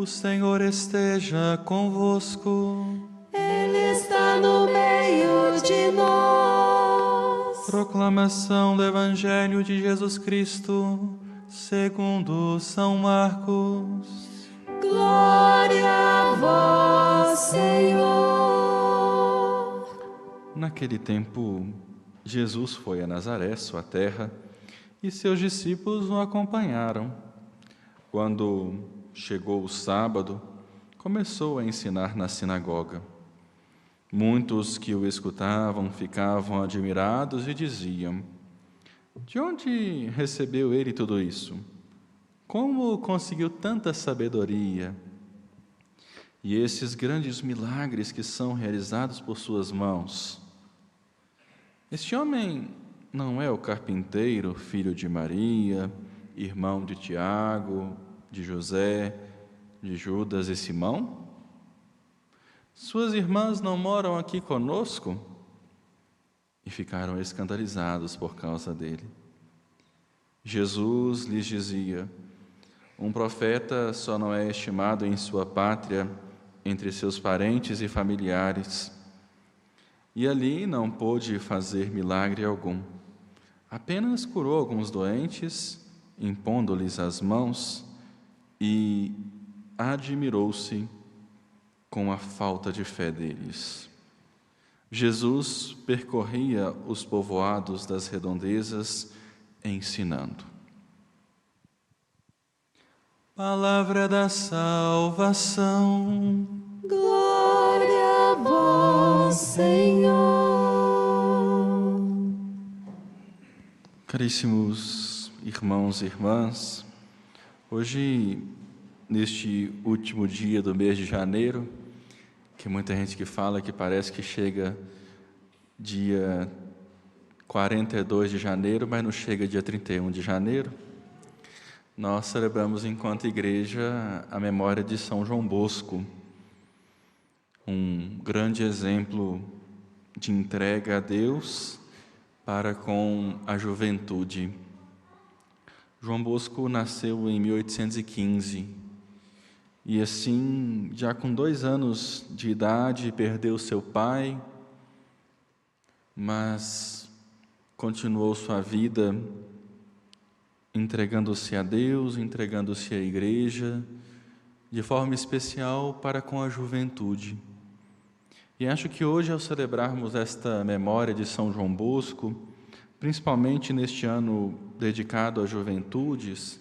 O Senhor esteja convosco. Ele está no meio de nós. Proclamação do Evangelho de Jesus Cristo, segundo São Marcos. Glória a vós, Senhor. Naquele tempo, Jesus foi a Nazaré, sua terra, e seus discípulos o acompanharam. Quando chegou o sábado, começou a ensinar na sinagoga. Muitos que o escutavam ficavam admirados e diziam: de onde recebeu ele tudo isso? Como conseguiu tanta sabedoria? E esses grandes milagres que são realizados por suas mãos? Este homem não é o carpinteiro, filho de Maria, irmão de Tiago, de José, de Judas e Simão? Suas irmãs não moram aqui conosco? E ficaram escandalizados por causa dele. Jesus lhes dizia: um profeta só não é estimado em sua pátria, entre seus parentes e familiares. E ali não pôde fazer milagre algum. Apenas curou alguns doentes, impondo-lhes as mãos, e admirou-se com a falta de fé deles. Jesus percorria os povoados das redondezas, ensinando. Palavra da salvação. Glória a vós, Senhor. Caríssimos irmãos e irmãs, hoje, neste último dia do mês de janeiro, que muita gente que fala que parece que chega dia 42 de janeiro, mas não chega dia 31 de janeiro, nós celebramos enquanto igreja a memória de São João Bosco, um grande exemplo de entrega a Deus para com a juventude. João Bosco nasceu em 1815 e assim, já com 2 anos de idade, perdeu seu pai, mas continuou sua vida entregando-se a Deus, entregando-se à igreja, de forma especial para com a juventude. E acho que hoje, ao celebrarmos esta memória de São João Bosco, principalmente neste ano dedicado às juventudes,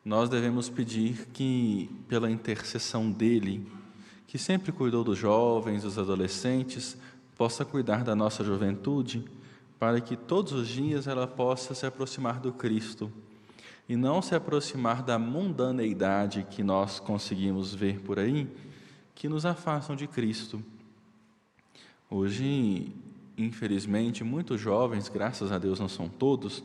nós devemos pedir que, pela intercessão dele, que sempre cuidou dos jovens, dos adolescentes, possa cuidar da nossa juventude, para que todos os dias ela possa se aproximar do Cristo, e não se aproximar da mundaneidade que nós conseguimos ver por aí, que nos afastam de Cristo. Hoje, infelizmente, muitos jovens, graças a Deus não são todos,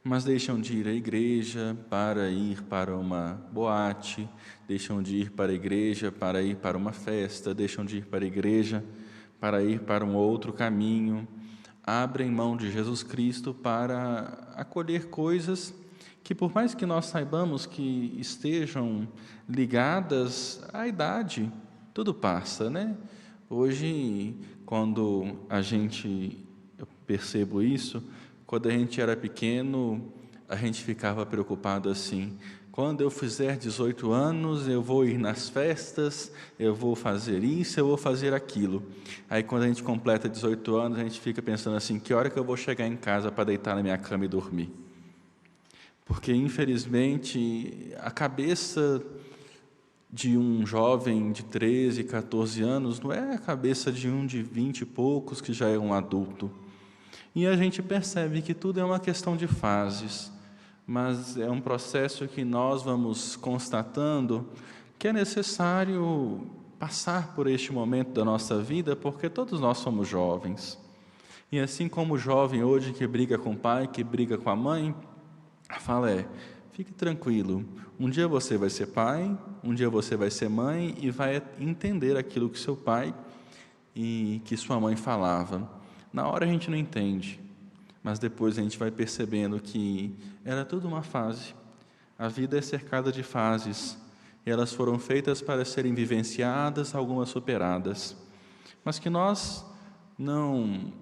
mas deixam de ir à igreja para ir para uma boate, deixam de ir para a igreja para ir para uma festa, deixam de ir para a igreja para ir para um outro caminho, abrem mão de Jesus Cristo para acolher coisas que, por mais que nós saibamos que estejam ligadas à idade, tudo passa, né? Hoje, quando eu percebo isso, quando a gente era pequeno, a gente ficava preocupado assim: quando eu fizer 18 anos, eu vou ir nas festas, eu vou fazer isso, eu vou fazer aquilo. Aí, quando a gente completa 18 anos, a gente fica pensando assim: que hora que eu vou chegar em casa para deitar na minha cama e dormir? Porque, infelizmente, a cabeça de um jovem de 13, 14 anos não é a cabeça de um de 20 e poucos que já é um adulto. E a gente percebe que tudo é uma questão de fases, mas é um processo que nós vamos constatando que é necessário passar por este momento da nossa vida, porque todos nós somos jovens. E assim como o jovem hoje que briga com o pai, que briga com a mãe, a fala é: fique tranquilo, um dia você vai ser pai, um dia você vai ser mãe e vai entender aquilo que seu pai e que sua mãe falava. Na hora a gente não entende, mas depois a gente vai percebendo que era tudo uma fase. A vida é cercada de fases, elas foram feitas para serem vivenciadas, algumas superadas. Mas que nós não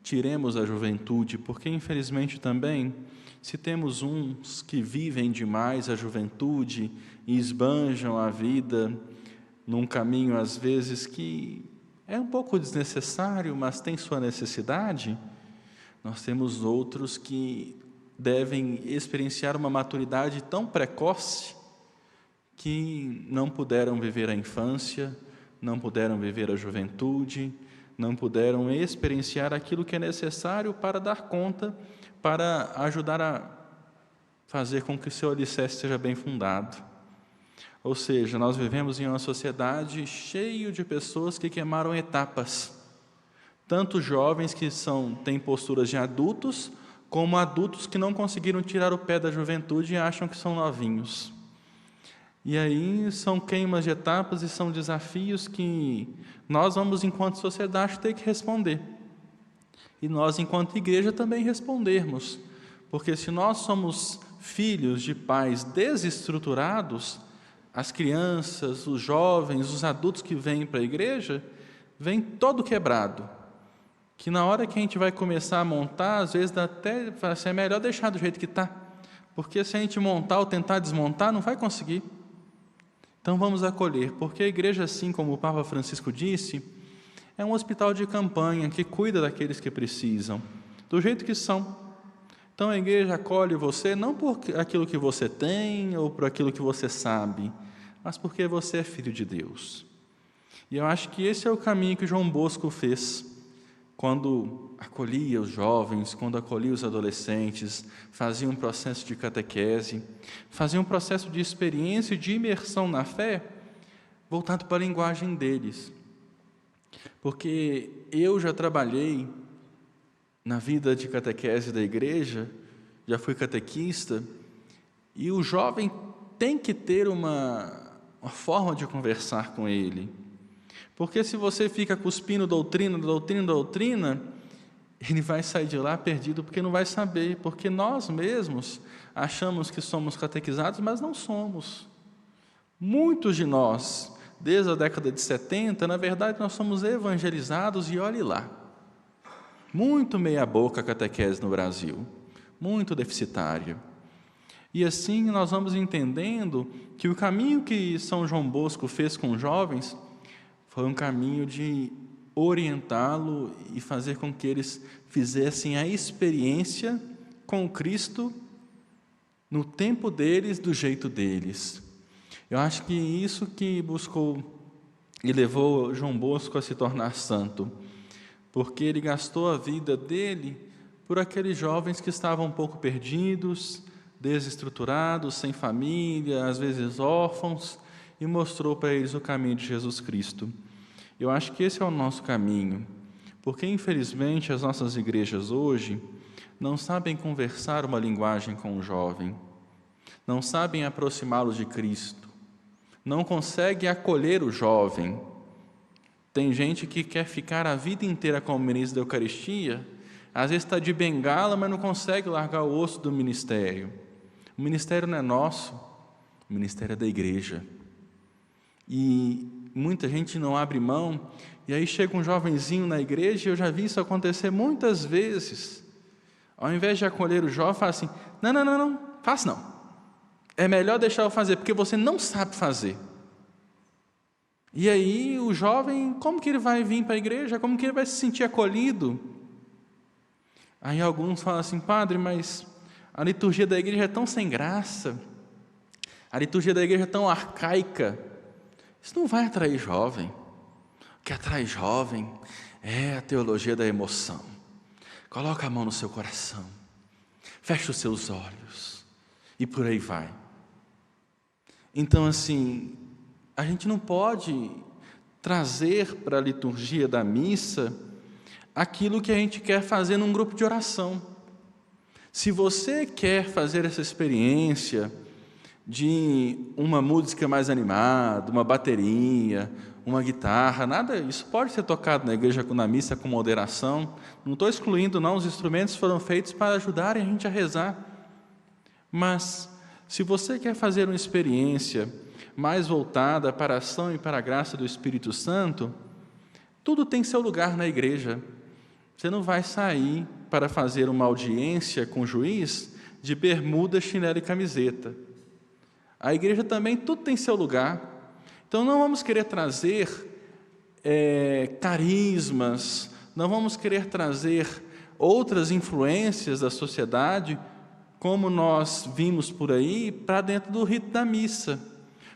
tiremos a juventude, porque infelizmente também, se temos uns que vivem demais a juventude e esbanjam a vida num caminho às vezes que é um pouco desnecessário, mas tem sua necessidade, nós temos outros que devem experienciar uma maturidade tão precoce que não puderam viver a infância, não puderam viver a juventude, não puderam experienciar aquilo que é necessário para dar conta, para ajudar a fazer com que o seu alicerce seja bem fundado. Ou seja, nós vivemos em uma sociedade cheia de pessoas que queimaram etapas, tanto jovens que têm posturas de adultos, como adultos que não conseguiram tirar o pé da juventude e acham que são novinhos. E aí são queimas de etapas e são desafios que nós vamos, enquanto sociedade, ter que responder. E nós, enquanto igreja, também respondermos. Porque se nós somos filhos de pais desestruturados, as crianças, os jovens, os adultos que vêm para a igreja, vêm todo quebrado. Que na hora que a gente vai começar a montar, às vezes dá até, assim, é melhor deixar do jeito que está. Porque se a gente montar ou tentar desmontar, não vai conseguir. Então vamos acolher, porque a igreja, assim como o Papa Francisco disse, é um hospital de campanha que cuida daqueles que precisam, do jeito que são. Então a igreja acolhe você não por aquilo que você tem ou por aquilo que você sabe, mas porque você é filho de Deus. E eu acho que esse é o caminho que João Bosco fez quando acolhia os jovens, quando acolhia os adolescentes, fazia um processo de catequese, fazia um processo de experiência e de imersão na fé, voltado para a linguagem deles. Porque eu já trabalhei na vida de catequese da igreja, já fui catequista, e o jovem tem que ter uma forma de conversar com ele. Porque se você fica cuspindo doutrina, ele vai sair de lá perdido, porque não vai saber, porque nós mesmos achamos que somos catequizados, mas não somos. Muitos de nós, desde a década de 70, na verdade nós somos evangelizados e olhe lá. Muito meia boca a catequese no Brasil, muito deficitária. E assim nós vamos entendendo que o caminho que São João Bosco fez com os jovens foi um caminho de orientá-lo e fazer com que eles fizessem a experiência com Cristo no tempo deles, do jeito deles. Eu acho que isso que buscou e levou João Bosco a se tornar santo, porque ele gastou a vida dele por aqueles jovens que estavam um pouco perdidos, desestruturados, sem família, às vezes órfãos, e mostrou para eles o caminho de Jesus Cristo. Eu acho que esse é o nosso caminho, porque infelizmente as nossas igrejas hoje não sabem conversar uma linguagem com o jovem, não sabem aproximá-lo de Cristo, não conseguem acolher o jovem. Tem gente que quer ficar a vida inteira como ministro da Eucaristia, às vezes está de bengala, mas não consegue largar o osso do ministério. O ministério não é nosso, o ministério é da igreja. E muita gente não abre mão, e aí chega um jovenzinho na igreja, e eu já vi isso acontecer muitas vezes. Ao invés de acolher o jovem, fala assim: não, faça não. É melhor deixar eu fazer, porque você não sabe fazer. E aí o jovem, como que ele vai vir para a igreja? Como que ele vai se sentir acolhido? Aí alguns falam assim: padre, mas a liturgia da igreja é tão sem graça, a liturgia da igreja é tão arcaica, isso não vai atrair jovem. O que atrai jovem é a teologia da emoção. Coloca a mão no seu coração, fecha os seus olhos e por aí vai. Então, assim, a gente não pode trazer para a liturgia da missa aquilo que a gente quer fazer num grupo de oração. Se você quer fazer essa experiência de uma música mais animada, uma bateria, uma guitarra, nada, isso pode ser tocado na igreja, na missa, com moderação. Não estou excluindo, não, os instrumentos foram feitos para ajudarem a gente a rezar. Mas, se você quer fazer uma experiência mais voltada para a ação e para a graça do Espírito Santo, tudo tem seu lugar na igreja. Você não vai sair para fazer uma audiência com o juiz de bermuda, chinelo e camiseta. A igreja também, tudo tem seu lugar. Então não vamos querer trazer carismas, não vamos querer trazer outras influências da sociedade, como nós vimos por aí, para dentro do rito da missa.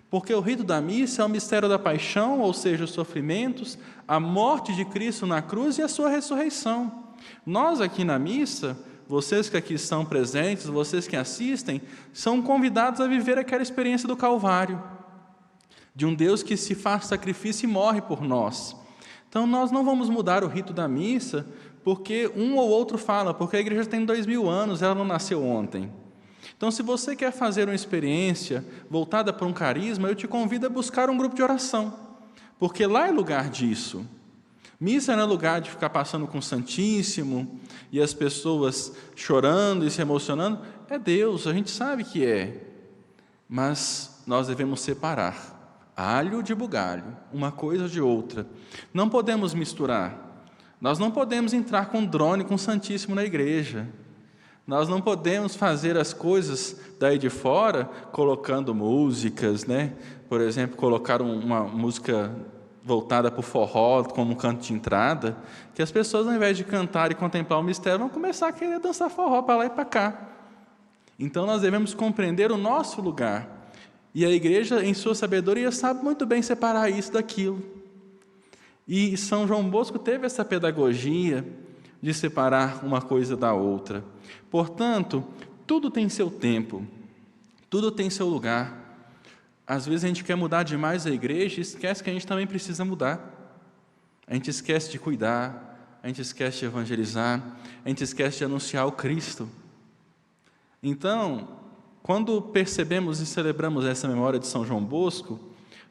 Porque o rito da missa é o mistério da paixão, ou seja, os sofrimentos, a morte de Cristo na cruz e a sua ressurreição. Nós aqui na missa, vocês que aqui estão presentes, vocês que assistem, são convidados a viver aquela experiência do Calvário, de um Deus que se faz sacrifício e morre por nós. Então nós não vamos mudar o rito da missa, porque um ou outro fala, porque a igreja tem 2000 anos, ela não nasceu ontem. Então, se você quer fazer uma experiência voltada para um carisma, eu te convido a buscar um grupo de oração, porque lá é lugar disso. Missa não é lugar de ficar passando com o Santíssimo e as pessoas chorando e se emocionando. É Deus, a gente sabe que é, mas nós devemos separar alho de bugalho, uma coisa de outra. Não podemos misturar. Nós não podemos entrar com drone com o Santíssimo na igreja. Nós não podemos fazer as coisas daí de fora colocando músicas, né? Por exemplo, colocar uma música voltada para o forró como um canto de entrada, que as pessoas, ao invés de cantar e contemplar o mistério, vão começar a querer dançar forró para lá e para cá. Então nós devemos compreender o nosso lugar. E a igreja, em sua sabedoria, sabe muito bem separar isso daquilo. E São João Bosco teve essa pedagogia de separar uma coisa da outra. Portanto, tudo tem seu tempo, tudo tem seu lugar. Às vezes a gente quer mudar demais a igreja e esquece que a gente também precisa mudar. A gente esquece de cuidar, a gente esquece de evangelizar, a gente esquece de anunciar o Cristo. Então, quando percebemos e celebramos essa memória de São João Bosco,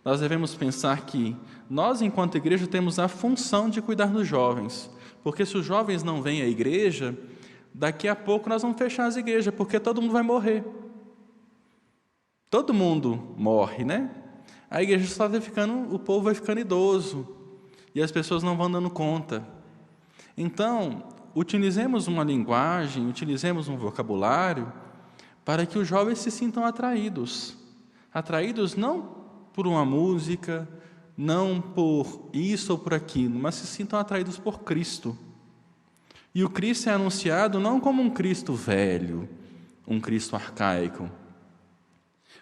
nós devemos pensar que nós, enquanto igreja, temos a função de cuidar dos jovens, porque se os jovens não vêm à igreja, daqui a pouco nós vamos fechar as igrejas, porque todo mundo vai morrer. Todo mundo morre, né? A igreja só vai ficando, o povo vai ficando idoso, e as pessoas não vão dando conta. Então, utilizemos uma linguagem, utilizemos um vocabulário, para que os jovens se sintam atraídos. Atraídos não por uma música, não por isso ou por aquilo, mas se sintam atraídos por Cristo. E o Cristo é anunciado não como um Cristo velho, um Cristo arcaico,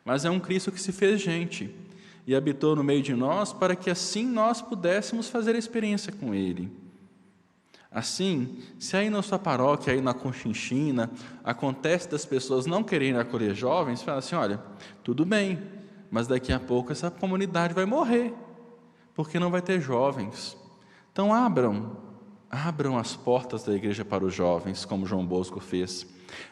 mas é um Cristo que se fez gente e habitou no meio de nós para que assim nós pudéssemos fazer a experiência com Ele. Assim, se aí na sua paróquia, aí na Conchinchina, acontece das pessoas não quererem acolher jovens, fala assim, olha, tudo bem, mas daqui a pouco essa comunidade vai morrer, porque não vai ter jovens. Então abram as portas da igreja para os jovens, como João Bosco fez.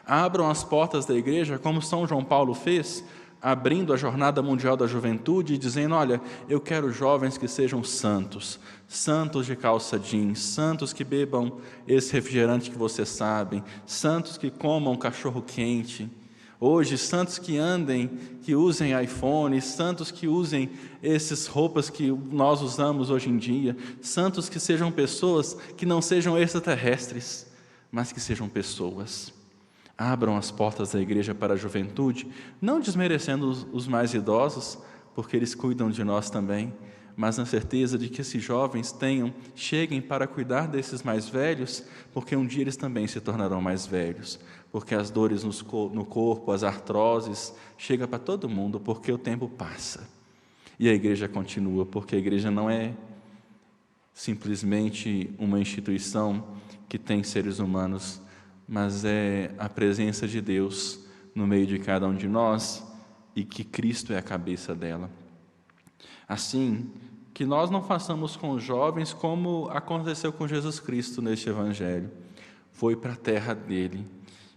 Abram as portas da igreja, como São João Paulo fez, abrindo a Jornada Mundial da Juventude e dizendo, olha, eu quero jovens que sejam santos, santos de calça jeans, santos que bebam esse refrigerante que vocês sabem, santos que comam cachorro quente. Hoje, santos que andem, que usem iPhone, santos que usem essas roupas que nós usamos hoje em dia, santos que sejam pessoas que não sejam extraterrestres, mas que sejam pessoas. Abram as portas da igreja para a juventude, não desmerecendo os mais idosos, porque eles cuidam de nós também, mas na certeza de que esses jovens cheguem para cuidar desses mais velhos, porque um dia eles também se tornarão mais velhos, porque as dores no corpo, as artroses, chegam para todo mundo, porque o tempo passa. E a igreja continua, porque a igreja não é simplesmente uma instituição que tem seres humanos, mas é a presença de Deus no meio de cada um de nós e que Cristo é a cabeça dela. Assim, que nós não façamos com os jovens como aconteceu com Jesus Cristo neste Evangelho. Foi para a terra dele.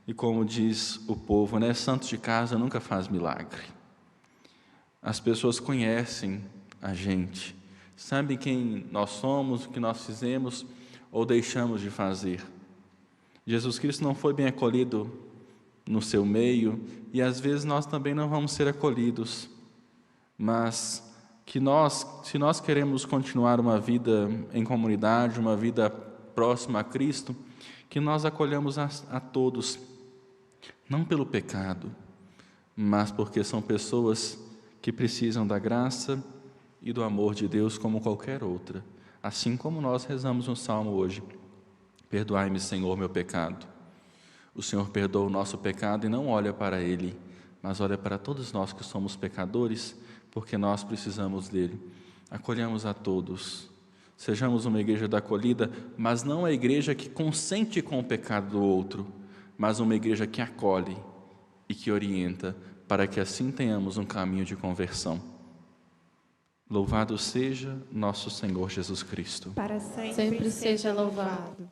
E como diz o povo, né? Santo de casa nunca faz milagre. As pessoas conhecem a gente, sabem quem nós somos, o que nós fizemos ou deixamos de fazer. Jesus Cristo não foi bem acolhido no seu meio e às vezes nós também não vamos ser acolhidos. mas que se nós queremos continuar uma vida em comunidade, uma vida próxima a Cristo, que nós acolhamos a todos, não pelo pecado, mas porque são pessoas que precisam da graça e do amor de Deus como qualquer outra. Assim como nós rezamos no Salmo hoje: perdoai-me, Senhor, meu pecado. O Senhor perdoa o nosso pecado e não olha para ele, mas olha para todos nós que somos pecadores, porque nós precisamos dele. Acolhamos a todos. Sejamos uma igreja da acolhida, mas não a igreja que consente com o pecado do outro, mas uma igreja que acolhe e que orienta, para que assim tenhamos um caminho de conversão. Louvado seja nosso Senhor Jesus Cristo. Para sempre Sempre seja louvado.